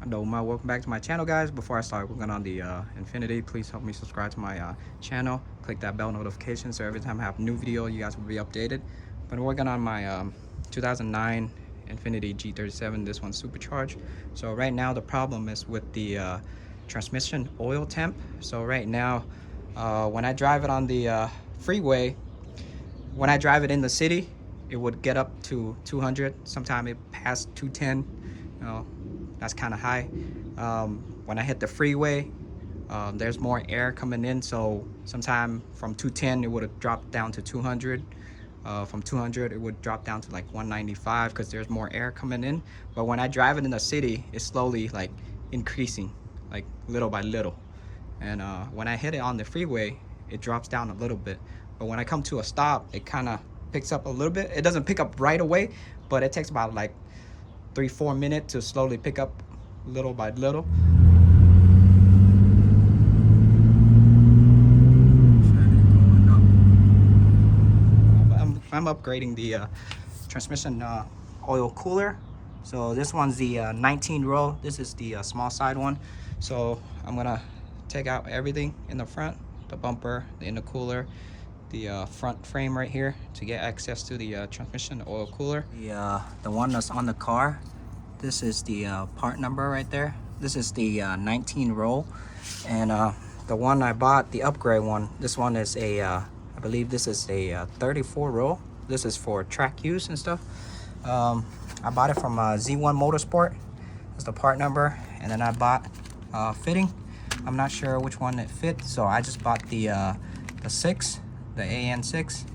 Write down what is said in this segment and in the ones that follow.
Hello, welcome back to my channel, guys. Before I start working on the Infiniti, please help me subscribe to my channel. Click that bell notification so every time I have a new video, you guys will be updated. Been working on my 2009 Infiniti G37. This one's supercharged. So right now the problem is with the transmission oil temp. So right now, when I drive it on the freeway, when I drive it in the city, it would get up to 200. Sometimes it passed 210. You know, that's kind of high. When I hit the freeway, there's more air coming in, so sometime from 210 it would have dropped down to 200. From 200 it would drop down to like 195 because there's more air coming in. But when I drive it in the city, it's slowly like increasing, like little by little. And when I hit it on the freeway, it drops down a little bit. But when I come to a stop, it kind of picks up a little bit. It doesn't pick up right away, but it takes about like 3-4 minutes to slowly pick up little by little. I'm upgrading the transmission oil cooler. So this one's the 19 row. This is the small side one. So I'm gonna take out everything in the front, the bumper, the intercooler, the front frame right here to get access to the transmission oil cooler. The one that's on the car, this is the part number right there. This is the 19 roll, and the one I bought, the upgrade one, this one is a I believe this is a 34 roll. This is for track use and stuff. I bought it from Z1 Motorsport. That's the part number. And then I bought fitting. I'm not sure which one it fit, so I just bought the 6, the AN6,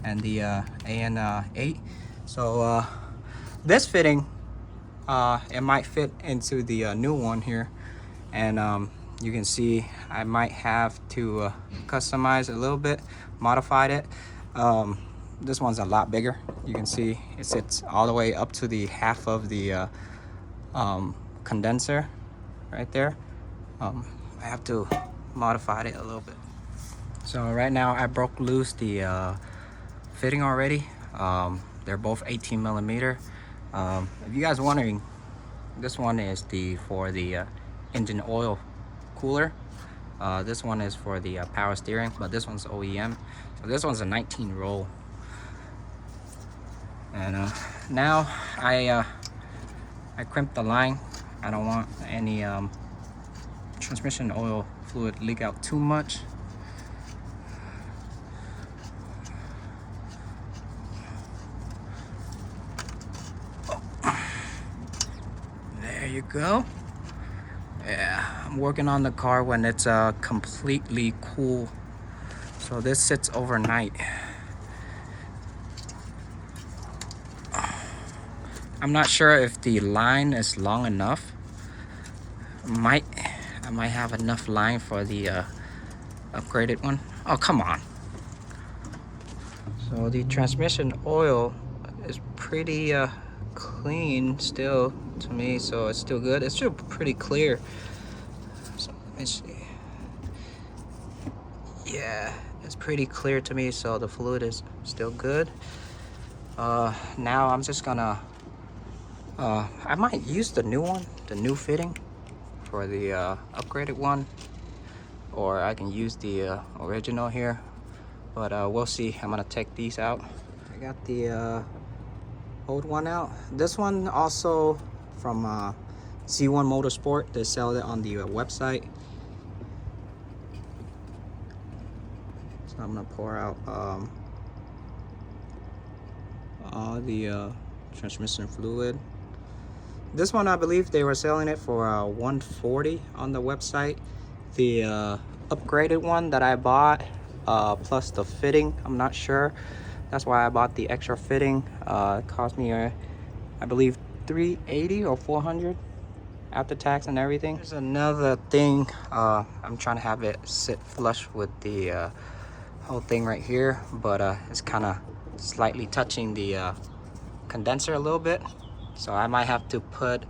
and the AN8. So this fitting, it might fit into the new one here, and you can see I might have to customize a little bit, modified it. This one's a lot bigger. You can see it sits all the way up to the half of the condenser right there. I have to modify it a little bit. So right now I broke loose the fitting already. They're both 18 millimeter. If you guys are wondering, this one is for the engine oil cooler. This one is for the power steering, but this one's OEM. So this one's a 19 roll. And now I crimped the line. I don't want any transmission oil fluid leak out too much. There you go. Yeah, I'm working on the car when it's completely cool. So this sits overnight. I'm not sure if the line is long enough. I might have enough line for the upgraded one. Oh, come on. So the transmission oil is pretty clean still to me, so it's still good. It's still pretty clear. So let me see. Yeah, it's pretty clear to me, so the fluid is still good. Now I'm just gonna I might use the new one, the new fitting for the upgraded one, or I can use the original here, but we'll see. I'm gonna take these out. I got the old one out. This one also from Z1 Motorsport. They sell it on the website. So I'm gonna pour out all the transmission fluid. This one, I believe they were selling it for $140 on the website. The upgraded one that I bought, plus the fitting, I'm not sure. That's why I bought the extra fitting. It cost me, I believe, $380 or $400 after tax and everything. There's another thing. I'm trying to have it sit flush with the whole thing right here, but it's kind of slightly touching the condenser a little bit. So I might have to put,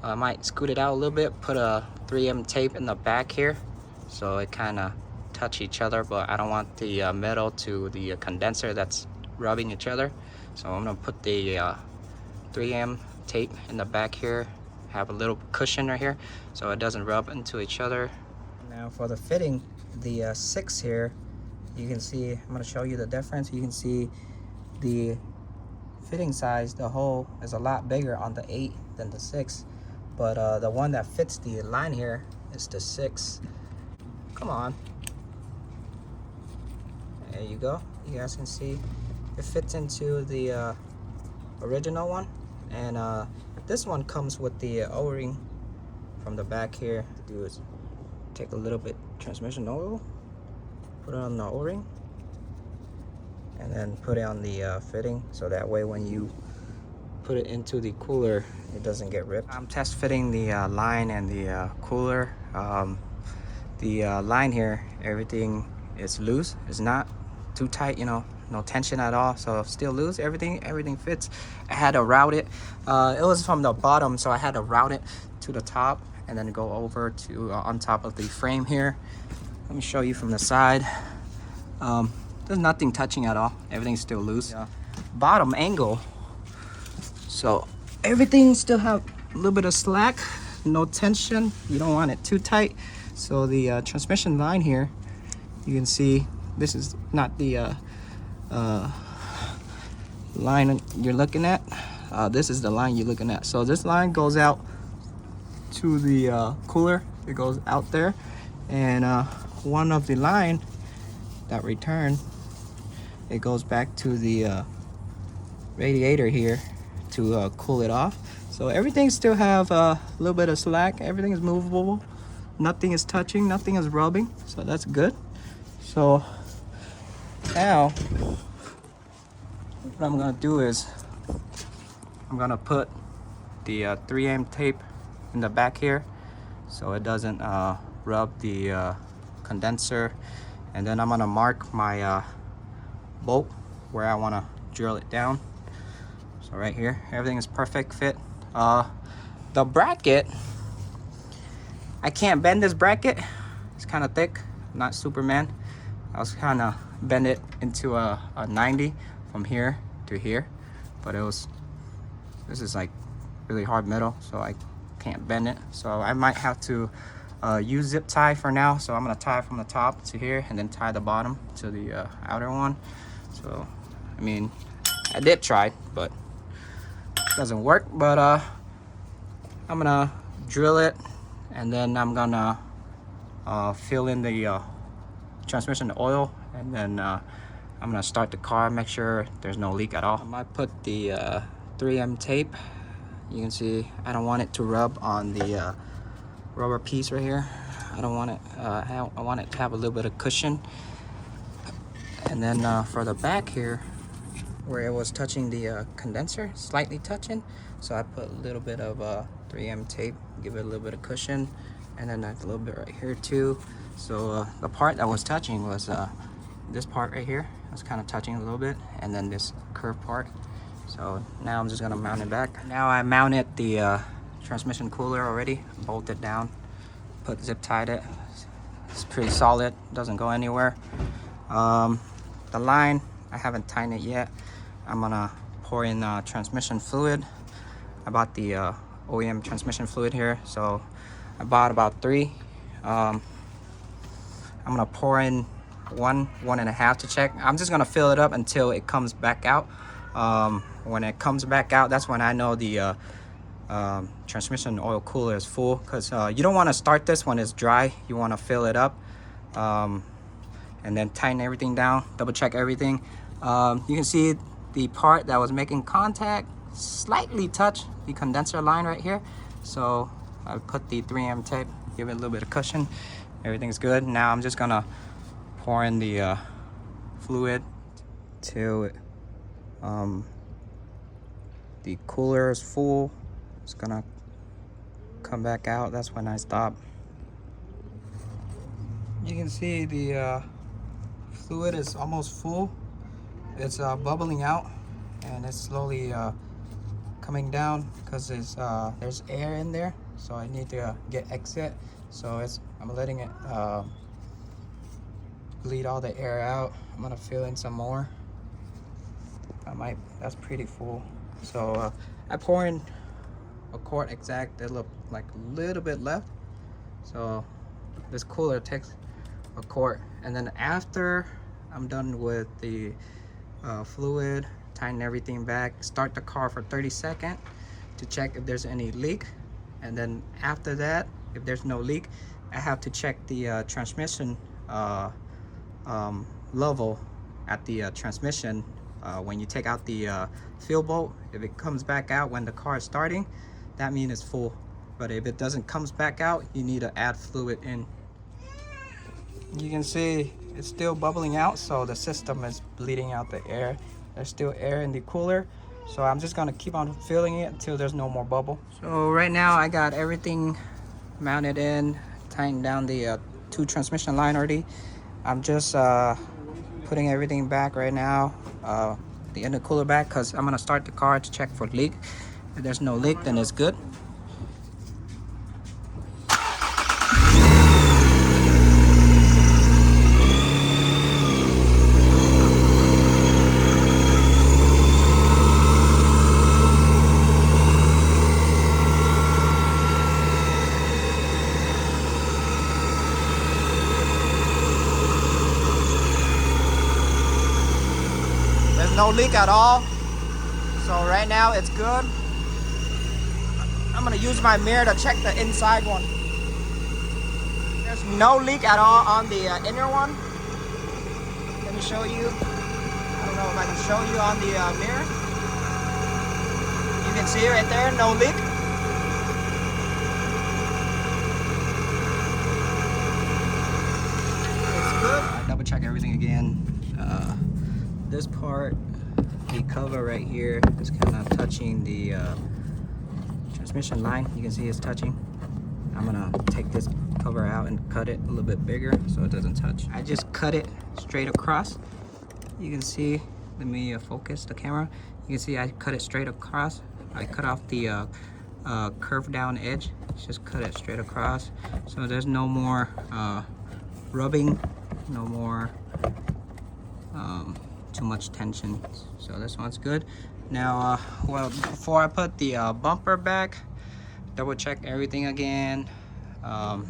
I might scoot it out a little bit, put a 3M tape in the back here so it kind of touch each other, but I don't want the metal to the condenser that's rubbing each other. So I'm gonna put the 3M tape in the back here, have a little cushion right here so it doesn't rub into each other. Now for the fitting, the 6 here, you can see, I'm going to show you the difference. You can see the fitting size, the hole is a lot bigger on the 8 than the 6, but the one that fits the line here is the 6. Come on, there you go. You guys can see it fits into the original one, and this one comes with the O-ring from the back here. To do is take a little bit transmission oil, put it on the O-ring, and then put it on the fitting, so that way when you put it into the cooler it doesn't get ripped. I'm test fitting the line and the cooler. The line here, everything is loose. It's not too tight, you know, no tension at all, so still loose. Everything fits. I had to route it. It was from the bottom, so I had to route it to the top and then go over to on top of the frame here. Let me show you from the side. There's nothing touching at all. Everything's still loose. Bottom angle, so everything still have a little bit of slack, no tension. You don't want it too tight. So the transmission line here, you can see this is not the line you're looking at. This is the line you're looking at. So this line goes out to the cooler. It goes out there, and one of the line that return, it goes back to the radiator here to cool it off. So everything still have a little bit of slack. Everything is movable. Nothing is touching. Nothing is rubbing. So that's good. So now what I'm gonna do is I'm gonna put the 3M tape in the back here so it doesn't rub the condenser, and then I'm gonna mark my bolt where I want to drill it down. So right here, everything is perfect fit. The bracket, I can't bend this bracket. It's kind of thick, not Superman. I was kind of bend it into a 90 from here to here, but this is like really hard metal, so I can't bend it. So I might have to use zip tie for now. So I'm gonna tie from the top to here and then tie the bottom to the outer one. So I mean, I did try, but it doesn't work. But I'm gonna drill it, and then I'm gonna fill in the transmission oil, and then I'm gonna start the car, make sure there's no leak at all. I might put the 3M tape. You can see I don't want it to rub on the rubber piece right here. I don't want it. I want it to have a little bit of cushion. And then for the back here, where it was touching the condenser, slightly touching, so I put a little bit of 3M tape, give it a little bit of cushion, and then a little bit right here too. So the part that was touching was this part right here. It was kind of touching a little bit, and then this curved part. So now I'm just gonna mount it back. Now I mounted the transmission cooler already, bolted down, zip tied it. It's pretty solid, doesn't go anywhere. The line, I haven't tightened it yet. I'm gonna pour in transmission fluid. I bought the OEM transmission fluid here, so I bought about 3. I'm gonna pour in 1.5 to check. I'm just gonna fill it up until it comes back out. When it comes back out, that's when I know the transmission oil cooler is full, because you don't want to start this when it's dry. You want to fill it up, and then tighten everything down, double check everything. You can see the part that was making contact slightly touch the condenser line right here, so I put the 3M tape, give it a little bit of cushion. Everything's good. Now I'm just gonna pour in the fluid till the cooler is full. It's gonna come back out. That's when I stop. You can see the fluid is almost full. It's bubbling out, and it's slowly coming down because there's air in there, so I need to get exit. So I'm letting it bleed all the air out. I'm gonna fill in some more. That's pretty full. So I pour in a quart exact. They look like a little bit left. So this cooler takes a quart. And then after I'm done with the fluid, tighten everything back, start the car for 30 seconds to check if there's any leak. And then after that, if there's no leak, I have to check the transmission level at the transmission. When you take out the fuel bolt, if it comes back out when the car is starting, that means it's full. But if it doesn't comes back out, you need to add fluid in. You can see it's still bubbling out, so the system is bleeding out the air. There's still air in the cooler, so I'm just gonna keep on filling it until there's no more bubble. So right now I got everything mounted in, tightened down the 2 transmission line already. I'm just putting everything back right now, the intercooler back, because I'm gonna start the car to check for leak. If there's no leak, then it's good. No leak at all, so right now it's good. I'm gonna use my mirror to check the inside one. There's no leak at all on the inner one. Let me show you. I don't know if I can show you on the mirror. You can see right there, no leak. It's good. I double check everything again. This part, the cover right here is kind of touching the transmission line. You can see it's touching. I'm gonna take this cover out and cut it a little bit bigger so it doesn't touch. I just cut it straight across. You can see, let me focus the camera. You can see I cut it straight across. I cut off the curved down edge. Just cut it straight across. So there's no more rubbing, no more too much tension. So this one's good. Now well, before I put the bumper back, double check everything again. I'm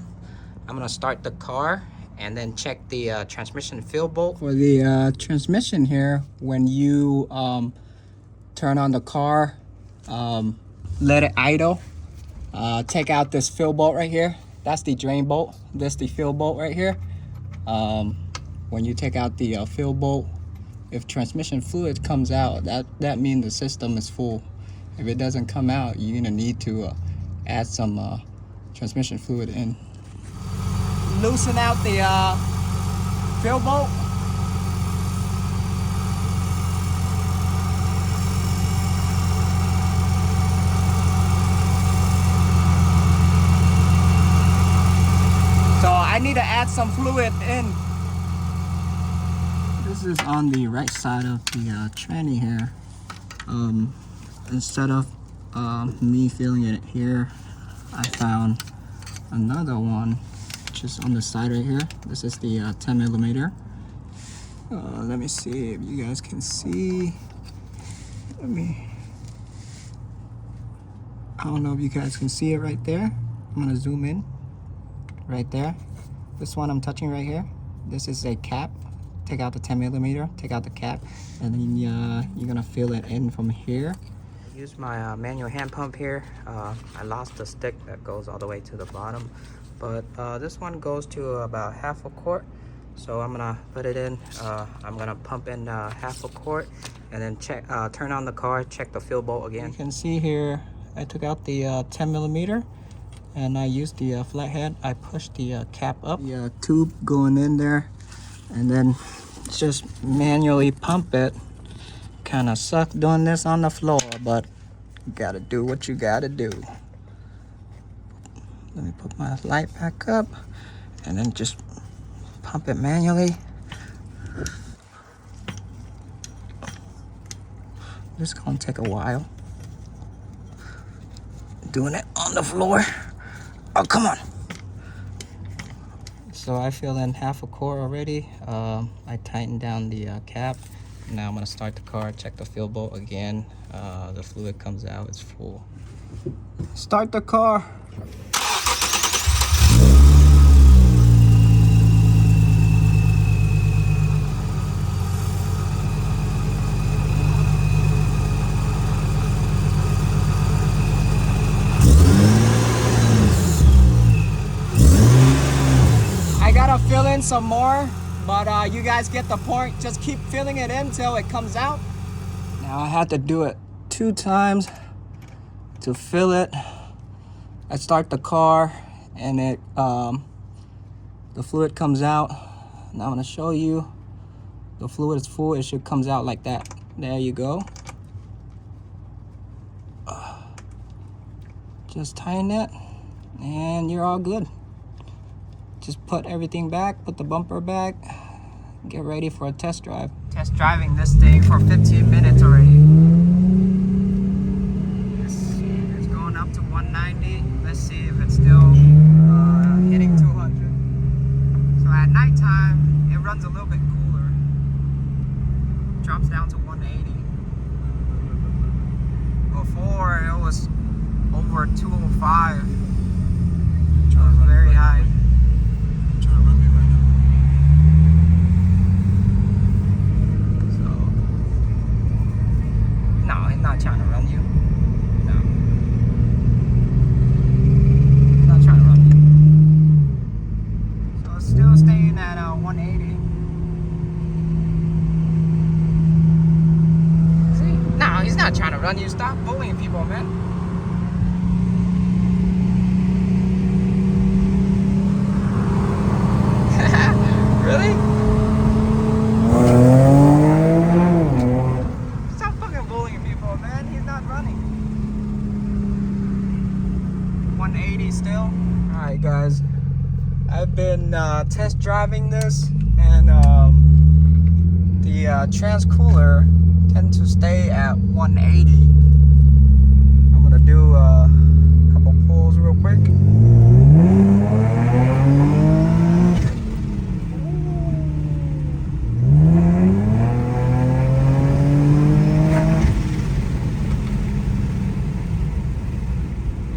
gonna start the car and then check the transmission fuel bolt. For the transmission here, when you turn on the car, let it idle, take out this fuel bolt right here. That's the drain bolt. This is the fuel bolt right here. When you take out the fuel bolt, if transmission fluid comes out, that means the system is full. If it doesn't come out, you're gonna need to add some transmission fluid in. Loosen out the fuel bolt. So I need to add some fluid in. This is on the right side of the tranny here. Instead of me filling it here, I found another one just on the side right here. This is the 10 millimeter. Let me see if you guys can see. I don't know if you guys can see it right there. I'm gonna zoom in right there. This one I'm touching right here. This is a cap. Take out the 10 millimeter, take out the cap, and then you're gonna fill it in from here. Use my manual hand pump here. I lost the stick that goes all the way to the bottom, but this one goes to about half a quart. So I'm gonna put it in. I'm gonna pump in half a quart, and then check, turn on the car, check the fuel bolt again. You can see here, I took out the 10 millimeter, and I used the flathead. I pushed the cap up, the tube going in there, and then just manually pump it. Kind of suck doing this on the floor, but you gotta do what you gotta do. Let me put my light back up and then just pump it manually. This is gonna take a while. Doing it on the floor. Oh, come on. So I fill in half a quart already. I tightened down the cap. Now I'm gonna start the car, check the fuel bolt again. The fluid comes out, it's full. Start the car. I gotta fill in some more, but you guys get the point. Just keep filling it in till it comes out. Now I had to do it 2 times to fill it. I start the car and it the fluid comes out. Now I'm gonna show you. The fluid is full. It should comes out like that. There you go. Just tighten it and you're all good. Just put everything back, put the bumper back, get ready for a test drive. Test driving this thing for 15 minutes already. It's going up to 190. Let's see if it's still hitting 200. So at nighttime, it runs a little bit cooler. Drops down to 180. Before, it was over 205. It was very high. Not trying to run you. No. Not trying to run you. So it's still staying at 180. See? No, he's not trying to run you. Stop bullying people, man. Really? Still. Alright guys, I've been test driving this and the transcooler tends to stay at 180. I'm gonna do a couple pulls real quick.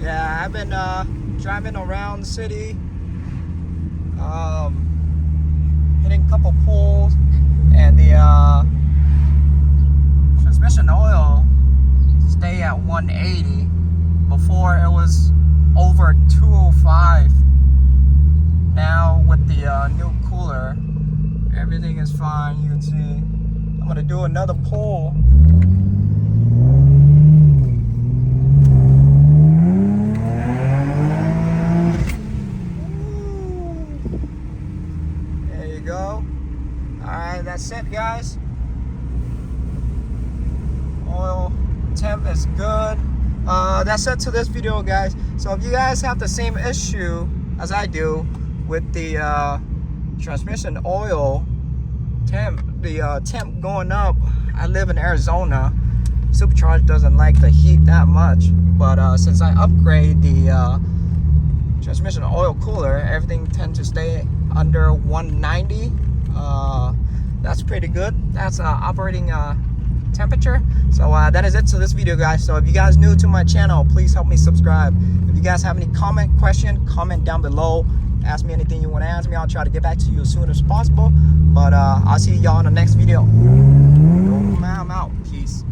Yeah, I've been driving around the city, hitting a couple pulls, and the transmission oil stay at 180. Before it was over 205. Now with the new cooler, everything is fine. You can see. I'm gonna do another pull. Go. Alright, that's it guys. Oil temp is good. That's it to this video guys. So if you guys have the same issue as I do with the transmission oil temp, the temp going up, I live in Arizona. Supercharged doesn't like the heat that much, but since I upgrade the transmission oil cooler, everything tends to stay under 190. That's pretty good. That's operating temperature. So that is it to this video guys. So if you guys new to my channel, please help me subscribe. If you guys have any comment down below. Ask me anything you want to ask me. I'll try to get back to you as soon as possible. But I'll see y'all in the next video. I'm out. Peace.